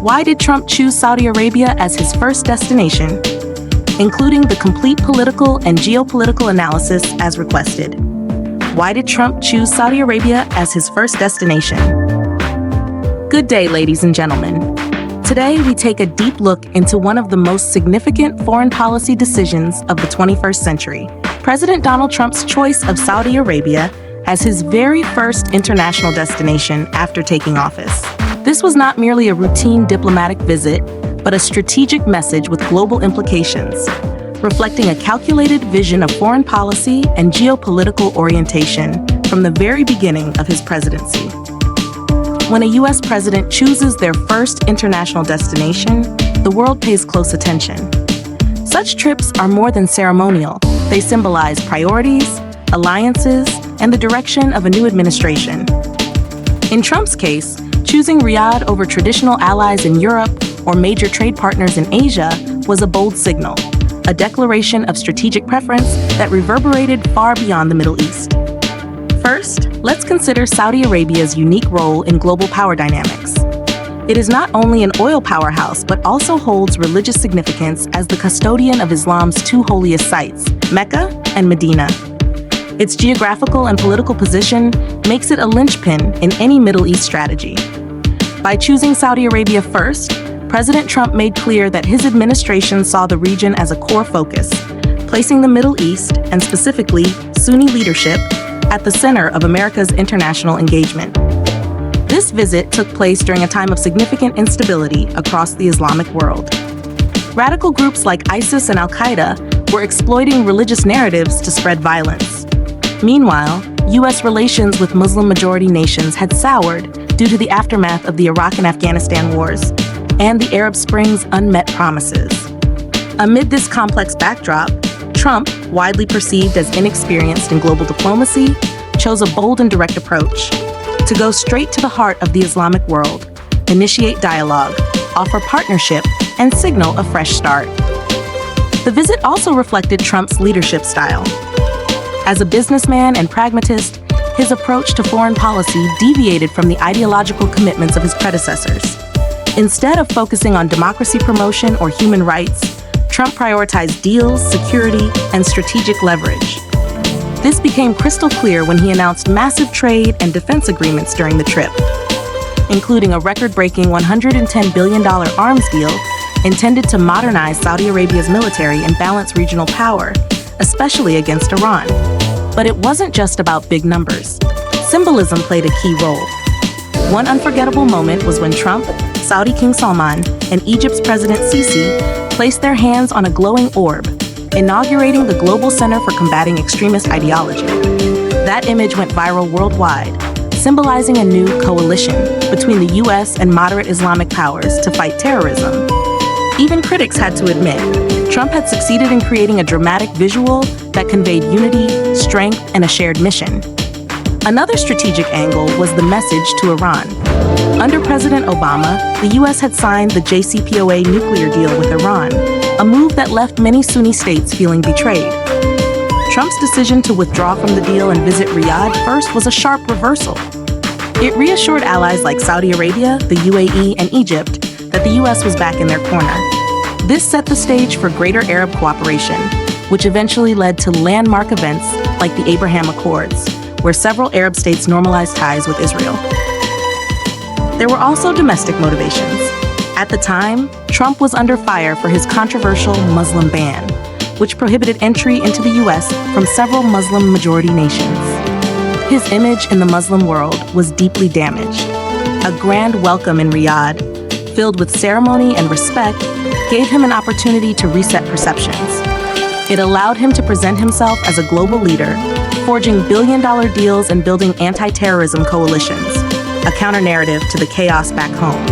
Why did Trump choose Saudi Arabia as his first destination? Including the complete political and geopolitical analysis as requested. Why did Trump choose Saudi Arabia as his first destination? Good day, ladies and gentlemen. Today, we take a deep look into one of the most significant foreign policy decisions of the 21st century, President Donald Trump's choice of Saudi Arabia as his very first international destination after taking office. This was not merely a routine diplomatic visit, but a strategic message with global implications, reflecting a calculated vision of foreign policy and geopolitical orientation from the very beginning of his presidency. When a U.S. president chooses their first international destination, the world pays close attention. Such trips are more than ceremonial. They symbolize priorities, alliances, and the direction of a new administration. In Trump's case, choosing Riyadh over traditional allies in Europe or major trade partners in Asia was a bold signal, a declaration of strategic preference that reverberated far beyond the Middle East. First, let's consider Saudi Arabia's unique role in global power dynamics. It is not only an oil powerhouse, but also holds religious significance as the custodian of Islam's two holiest sites, Mecca and Medina. Its geographical and political position makes it a linchpin in any Middle East strategy. By choosing Saudi Arabia first, President Trump made clear that his administration saw the region as a core focus, placing the Middle East, and specifically Sunni leadership, at the center of America's international engagement. This visit took place during a time of significant instability across the Islamic world. Radical groups like ISIS and Al-Qaeda were exploiting religious narratives to spread violence. Meanwhile, U.S. relations with Muslim-majority nations had soured due to the aftermath of the Iraq and Afghanistan wars and the Arab Spring's unmet promises. Amid this complex backdrop, Trump, widely perceived as inexperienced in global diplomacy, chose a bold and direct approach to go straight to the heart of the Islamic world, initiate dialogue, offer partnership, and signal a fresh start. The visit also reflected Trump's leadership style. As a businessman and pragmatist, his approach to foreign policy deviated from the ideological commitments of his predecessors. Instead of focusing on democracy promotion or human rights, Trump prioritized deals, security, and strategic leverage. This became crystal clear when he announced massive trade and defense agreements during the trip, including a record-breaking $110 billion arms deal intended to modernize Saudi Arabia's military and balance regional power, especially against Iran. But it wasn't just about big numbers. Symbolism played a key role. One unforgettable moment was when Trump, Saudi King Salman, and Egypt's President Sisi placed their hands on a glowing orb, inaugurating the Global Center for Combating Extremist Ideology. That image went viral worldwide, symbolizing a new coalition between the U.S. and moderate Islamic powers to fight terrorism. Even critics had to admit, Trump had succeeded in creating a dramatic visual that conveyed unity, strength, and a shared mission. Another strategic angle was the message to Iran. Under President Obama, the U.S. had signed the JCPOA nuclear deal with Iran, a move that left many Sunni states feeling betrayed. Trump's decision to withdraw from the deal and visit Riyadh first was a sharp reversal. It reassured allies like Saudi Arabia, the UAE, and Egypt that the U.S. was back in their corner. This set the stage for greater Arab cooperation, which eventually led to landmark events like the Abraham Accords, where several Arab states normalized ties with Israel. There were also domestic motivations. At the time, Trump was under fire for his controversial Muslim ban, which prohibited entry into the U.S. from several Muslim-majority nations. His image in the Muslim world was deeply damaged. A grand welcome in Riyadh, filled with ceremony and respect, gave him an opportunity to reset perceptions. It allowed him to present himself as a global leader, forging billion-dollar deals and building anti-terrorism coalitions, a counter-narrative to the chaos back home.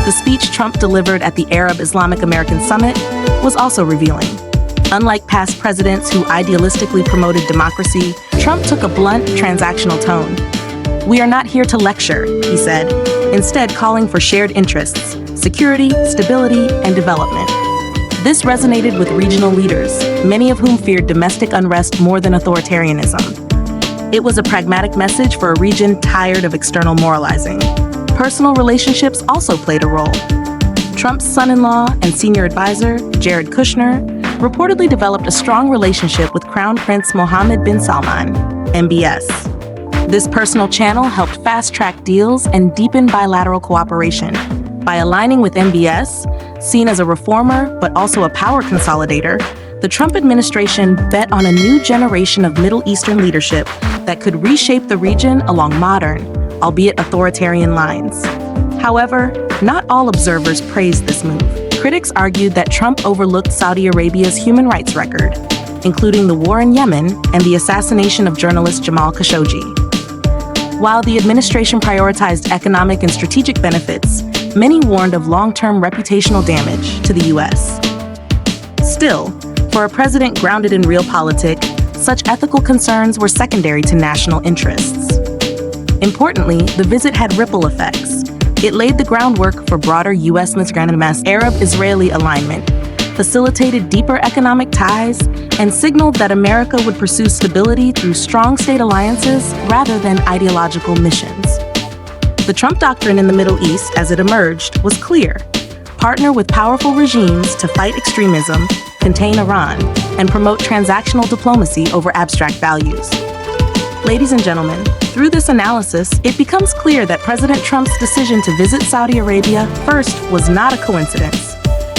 The speech Trump delivered at the Arab Islamic American Summit was also revealing. Unlike past presidents who idealistically promoted democracy, Trump took a blunt, transactional tone. "We are not here to lecture," he said, instead calling for shared interests, security, stability, and development. This resonated with regional leaders, many of whom feared domestic unrest more than authoritarianism. It was a pragmatic message for a region tired of external moralizing. personal relationships also played a role. Trump's son-in-law and senior advisor, Jared Kushner, reportedly developed a strong relationship with Crown Prince Mohammed bin Salman, MBS. This personal channel helped fast-track deals and deepen bilateral cooperation. By aligning with MBS, seen as a reformer but also a power consolidator, the Trump administration bet on a new generation of Middle Eastern leadership that could reshape the region along modern, albeit authoritarian lines. However, not all observers praised this move. Critics argued that Trump overlooked Saudi Arabia's human rights record, including the war in Yemen and the assassination of journalist Jamal Khashoggi. While the administration prioritized economic and strategic benefits, many warned of long-term reputational damage to the U.S. Still, for a president grounded in realpolitik, such ethical concerns were secondary to national interests. Importantly, the visit had ripple effects. It laid the groundwork for broader U.S. Arab-Israeli alignment, facilitated deeper economic ties, and signaled that America would pursue stability through strong state alliances rather than ideological missions. The Trump doctrine in the Middle East, as it emerged, was clear: partner with powerful regimes to fight extremism, contain Iran, and promote transactional diplomacy over abstract values. Ladies and gentlemen, through this analysis, it becomes clear that President Trump's decision to visit Saudi Arabia first was not a coincidence.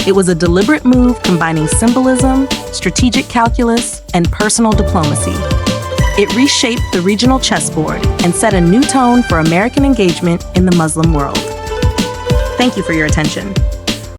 It was a deliberate move combining symbolism, strategic calculus, and personal diplomacy. It reshaped the regional chessboard and set a new tone for American engagement in the Muslim world. Thank you for your attention.